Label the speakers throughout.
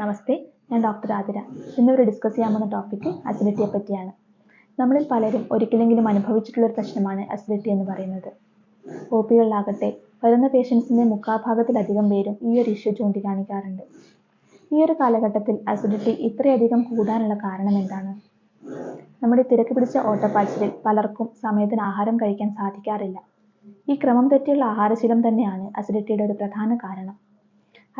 Speaker 1: നമസ്തേ, ഞാൻ ഡോക്ടർ ആതിര. ഇന്നിവിടെ ഡിസ്കസ് ചെയ്യാൻ പോകുന്ന ടോപ്പിക്ക് അസിഡിറ്റിയെ പറ്റിയാണ്. നമ്മളിൽ പലരും ഒരിക്കലെങ്കിലും അനുഭവിച്ചിട്ടുള്ളൊരു പ്രശ്നമാണ് അസിഡിറ്റി എന്ന് പറയുന്നത്. ഒ പികളിലാകട്ടെ വരുന്ന പേഷ്യൻസിൻ്റെ മുക്കാഭാഗത്തിലധികം പേരും ഈ ഒരു ഇഷ്യൂ ചൂണ്ടിക്കാണിക്കാറുണ്ട്. ഈ ഒരു കാലഘട്ടത്തിൽ അസിഡിറ്റി ഇത്രയധികം കൂടാനുള്ള കാരണം എന്താണ്? നമ്മുടെ തിരക്ക് പിടിച്ച ഓട്ടപ്പാച്ചിലിൽ പലർക്കും സമയത്തിന് ആഹാരം കഴിക്കാൻ സാധിക്കാറില്ല. ഈ ക്രമം തെറ്റിയുള്ള ആഹാരശീലം തന്നെയാണ് അസിഡിറ്റിയുടെ ഒരു പ്രധാന കാരണം.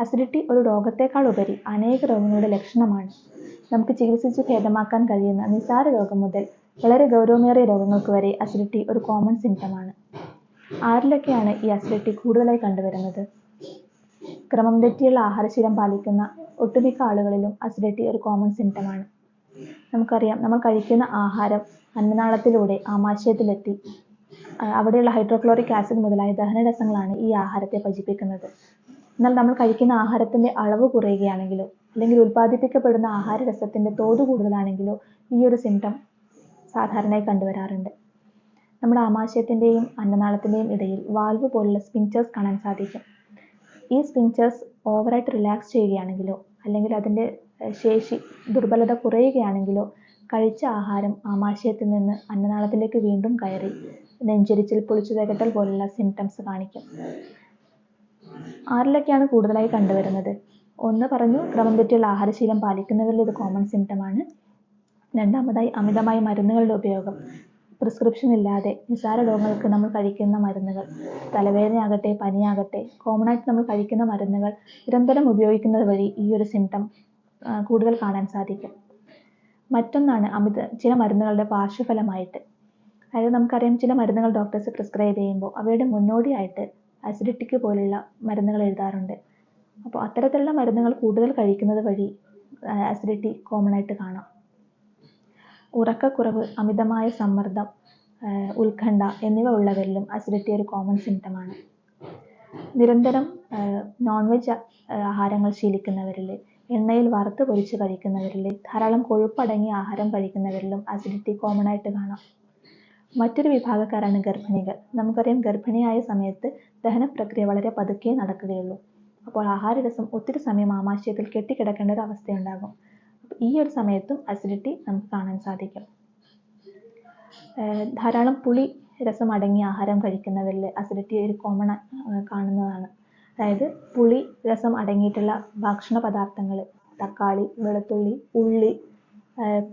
Speaker 1: അസിഡിറ്റി ഒരു രോഗത്തെക്കാൾ ഉപരി അനേക രോഗങ്ങളുടെ ലക്ഷണമാണ്. നമുക്ക് ചികിത്സിച്ച് ഭേദമാക്കാൻ കഴിയുന്ന നിസ്സാര രോഗം മുതൽ വളരെ ഗൗരവമേറിയ രോഗങ്ങൾക്ക് വരെ അസിഡിറ്റി ഒരു കോമൺ സിംറ്റമാണ്. ആരിലൊക്കെയാണ് ഈ അസിഡിറ്റി കൂടുതലായി കണ്ടുവരുന്നത്? ക്രമം തെറ്റിയുള്ള ആഹാരശീലം പാലിക്കുന്ന ഒട്ടുമിക്ക ആളുകളിലും അസിഡിറ്റി ഒരു കോമൺ സിംറ്റമാണ്. നമുക്കറിയാം, നമ്മൾ കഴിക്കുന്ന ആഹാരം അന്നനാളത്തിലൂടെ ആമാശയത്തിലെത്തി അവിടെയുള്ള ഹൈഡ്രോക്ലോറിക് ആസിഡ് മുതലായ ദഹനരസങ്ങളാണ് ഈ ആഹാരത്തെ പചിപ്പിക്കുന്നത്. എന്നാൽ നമ്മൾ കഴിക്കുന്ന ആഹാരത്തിൻ്റെ അളവ് കുറയുകയാണെങ്കിലോ അല്ലെങ്കിൽ ഉൽപ്പാദിപ്പിക്കപ്പെടുന്ന ആഹാരരസത്തിൻ്റെ തോത് കൂടുതലാണെങ്കിലോ ഈ ഒരു സിംറ്റം സാധാരണയായി കണ്ടുവരാറുണ്ട്. നമ്മുടെ ആമാശയത്തിൻ്റെയും അന്നനാളത്തിൻ്റെയും ഇടയിൽ വാൽവ് പോലുള്ള സ്പിങ്ക്ചേഴ്സ് കാണാൻ സാധിക്കും. ഈ സ്പിങ്ക്ചേഴ്സ് ഓവറായിട്ട് റിലാക്സ് ചെയ്യുകയാണെങ്കിലോ അല്ലെങ്കിൽ അതിൻ്റെ ശേഷി ദുർബലത കുറയുകയാണെങ്കിലോ കഴിച്ച ആഹാരം ആമാശയത്തിൽ നിന്ന് അന്നനാളത്തിലേക്ക് വീണ്ടും കയറി നെഞ്ചരിച്ചിൽ, പൊളിച്ചു തകട്ടൽ പോലുള്ള സിംറ്റംസ് കാണിക്കും. ആരിലൊക്കെയാണ് കൂടുതലായി കണ്ടുവരുന്നത്? ഒന്ന് പറഞ്ഞു, ക്രമം തെറ്റിയുള്ള ആഹാരശീലം പാലിക്കുന്നവരിൽ ഇത് കോമൺ സിംറ്റമാണ്. രണ്ടാമതായി, അമിതമായ മരുന്നുകളുടെ ഉപയോഗം. പ്രിസ്ക്രിപ്ഷൻ ഇല്ലാതെ നിസ്സാര രോഗങ്ങൾക്ക് നമ്മൾ കഴിക്കുന്ന മരുന്നുകൾ, തലവേദനയാകട്ടെ പനിയാകട്ടെ, കോമണായിട്ട് നമ്മൾ കഴിക്കുന്ന മരുന്നുകൾ നിരന്തരം ഉപയോഗിക്കുന്നത് വഴി ഈ ഒരു സിംറ്റം കൂടുതൽ കാണാൻ സാധിക്കും. മറ്റൊന്നാണ് ചില മരുന്നുകളുടെ പാർശ്വഫലമായിട്ട്. അതായത് നമുക്കറിയാം, ചില മരുന്നുകൾ ഡോക്ടേഴ്സ് പ്രിസ്ക്രൈബ് ചെയ്യുമ്പോൾ അവയുടെ മുന്നോടിയായിട്ട് അസിഡിറ്റിക്ക് പോലുള്ള മരുന്നുകൾ എഴുതാറുണ്ട്. അപ്പോൾ അത്തരത്തിലുള്ള മരുന്നുകൾ കൂടുതൽ കഴിക്കുന്നത് വഴി അസിഡിറ്റി കോമൺ ആയിട്ട് കാണാം. ഉറക്കക്കുറവ്, അമിതമായ സമ്മർദ്ദം, ഉത്കണ്ഠ എന്നിവ ഉള്ളവരിലും അസിഡിറ്റി ഒരു കോമൺ സിംറ്റമാണ്. നിരന്തരം നോൺ വെജ് ആഹാരങ്ങൾ ശീലിക്കുന്നവരിൽ, എണ്ണയിൽ വറുത്ത് പൊരിച്ച് കഴിക്കുന്നവരിൽ, ധാരാളം കൊഴുപ്പടങ്ങിയ ആഹാരം കഴിക്കുന്നവരിലും അസിഡിറ്റി കോമൺ ആയിട്ട് കാണാം. മറ്റൊരു വിഭാഗക്കാരാണ് ഗർഭിണികൾ. നമുക്കറിയാം, ഗർഭിണിയായ സമയത്ത് ദഹനപ്രക്രിയ വളരെ പതുക്കെ നടക്കുകയുള്ളൂ. അപ്പോൾ ആഹാരരസം ഒത്തിരി സമയം ആമാശയത്തിൽ കെട്ടിക്കിടക്കേണ്ട ഒരു അവസ്ഥയുണ്ടാകും. ഈ ഒരു സമയത്തും അസിഡിറ്റി നമുക്ക് കാണാൻ സാധിക്കും. ധാരാളം പുളി രസം അടങ്ങിയ ആഹാരം കഴിക്കുന്നവരിൽ അസിഡിറ്റി ഒരു കോമൺ കാണുന്നതാണ്. അതായത് പുളി രസം അടങ്ങിയിട്ടുള്ള ഭക്ഷണ പദാർത്ഥങ്ങൾ, തക്കാളി, വെളുത്തുള്ളി, ഉള്ളി,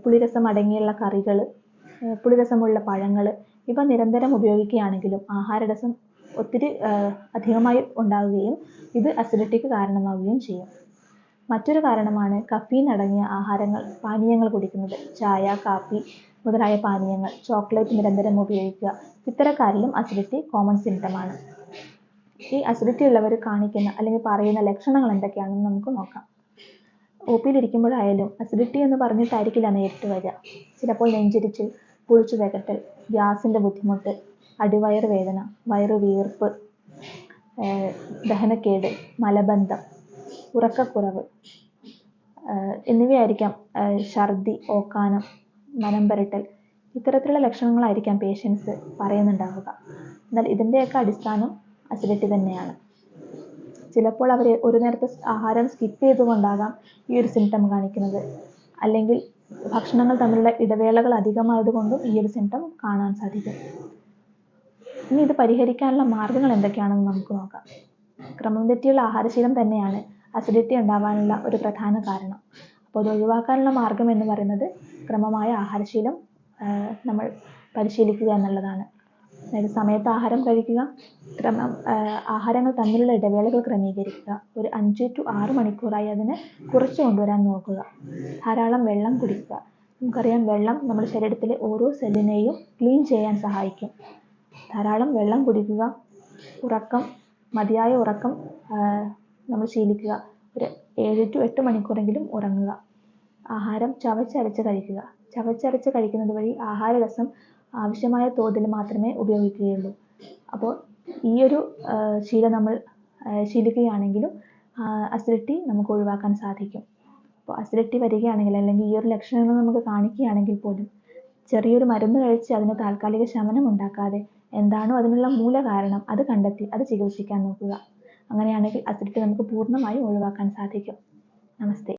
Speaker 1: പുളിരസം അടങ്ങിയുള്ള കറികൾ, പുളിരസമുള്ള പഴങ്ങൾ, ഇവ നിരന്തരം ഉപയോഗിക്കുകയാണെങ്കിലും ആഹാരരസം ഒത്തിരി അധികമായി ഉണ്ടാവുകയും ഇത് അസിഡിറ്റിക്ക് കാരണമാവുകയും ചെയ്യും. മറ്റൊരു കാരണമാണ് കഫീൻ അടങ്ങിയ പാനീയങ്ങൾ കുടിക്കുന്നത്. ചായ, കാപ്പി മുതലായ പാനീയങ്ങൾ, ചോക്ലേറ്റ് നിരന്തരം ഉപയോഗിക്കുക. ഇത്തരക്കാരിലും അസിഡിറ്റി കോമൺ സിംറ്റമാണ്. ഈ അസിഡിറ്റി ഉള്ളവർ കാണിക്കുന്ന അല്ലെങ്കിൽ പറയുന്ന ലക്ഷണങ്ങൾ എന്തൊക്കെയാണെന്ന് നമുക്ക് നോക്കാം. ഒ പിയിലിരിക്കുമ്പോഴായാലും അസിഡിറ്റി എന്ന് പറഞ്ഞിട്ടായിരിക്കില്ല നേരിട്ട് വരിക. ചിലപ്പോൾ നെഞ്ചിരിച്ചിൽ, പൊളിച്ചു തകട്ടൽ, ഗ്യാസിൻ്റെ ബുദ്ധിമുട്ട്, അടിവയറ് വേദന, വയറുവീർപ്പ്, ദഹനക്കേട്, മലബന്ധം, ഉറക്കക്കുറവ് എന്നിവയായിരിക്കാം. ഛർദി, ഓക്കാനം, മനം പുരട്ടൽ, ഇത്തരത്തിലുള്ള ലക്ഷണങ്ങളായിരിക്കാം പേഷ്യൻസ് പറയുന്നുണ്ടാവുക. എന്നാൽ ഇതിൻ്റെയൊക്കെ അടിസ്ഥാനം അസിഡിറ്റി തന്നെയാണ്. ചിലപ്പോൾ അവർ ഒരു നേരത്തെ ആഹാരം സ്കിപ്പ് ചെയ്തുകൊണ്ടാകാം ഈ ഒരു സിംറ്റം കാണിക്കുന്നത്. അല്ലെങ്കിൽ ഭക്ഷണങ്ങൾ തമ്മിലുള്ള ഇടവേളകൾ അധികമായതുകൊണ്ടും ഈ ഒരു സിംറ്റം കാണാൻ സാധിക്കും. ഇനി ഇത് പരിഹരിക്കാനുള്ള മാർഗങ്ങൾ എന്തൊക്കെയാണെന്ന് നമുക്ക് നോക്കാം. ക്രമം തെറ്റിയുള്ള ആഹാരശീലം തന്നെയാണ് അസിഡിറ്റി ഉണ്ടാവാനുള്ള ഒരു പ്രധാന കാരണം. അപ്പോൾ അത് ഒഴിവാക്കാനുള്ള മാർഗം എന്ന് പറയുന്നത് ക്രമമായ ആഹാരശീലം നമ്മൾ പരിശീലിക്കുക എന്നുള്ളതാണ്. അതായത് സമയത്ത് ആഹാരം കഴിക്കുക, ആഹാരങ്ങൾ തമ്മിലുള്ള ഇടവേളകൾ ക്രമീകരിക്കുക, ഒരു 5 to 6 മണിക്കൂറായി അതിനെ കുറച്ച് കൊണ്ടുവരാൻ നോക്കുക. ധാരാളം വെള്ളം കുടിക്കുക. നമുക്കറിയാം, വെള്ളം നമ്മുടെ ശരീരത്തിലെ ഓരോ സെല്ലിനെയും ക്ലീൻ ചെയ്യാൻ സഹായിക്കും. ധാരാളം വെള്ളം കുടിക്കുക. ഉറക്കം, മതിയായ ഉറക്കം നമ്മൾ ശീലിക്കുക. ഒരു 7 to 8 മണിക്കൂറെങ്കിലും ഉറങ്ങുക. ആഹാരം ചവച്ചരച്ച് കഴിക്കുക. ചവച്ചരച്ച് കഴിക്കുന്നത് വഴി ആഹാരരസം ആവശ്യമായ തോതിൽ മാത്രമേ ഉപയോഗിക്കുകയുള്ളൂ. അപ്പോൾ ഈ ഒരു ശീലം നമ്മൾ ശീലിക്കുകയാണെങ്കിലും അസിഡിറ്റി നമുക്ക് ഒഴിവാക്കാൻ സാധിക്കും. അപ്പോൾ അസിഡിറ്റി വരികയാണെങ്കിൽ അല്ലെങ്കിൽ ഈ ഒരു ലക്ഷണങ്ങൾ നമുക്ക് കാണിക്കുകയാണെങ്കിൽ പോലും ചെറിയൊരു മരുന്ന് കഴിച്ച് അതിന് താൽക്കാലിക ശമനം ഉണ്ടാക്കാതെ എന്താണോ അതിനുള്ള മൂല കാരണം അത് കണ്ടെത്തി അത് ചികിത്സിക്കാൻ നോക്കുക. അങ്ങനെയാണെങ്കിൽ അസിഡിറ്റി നമുക്ക് പൂർണ്ണമായും ഒഴിവാക്കാൻ സാധിക്കും. നമസ്തേ.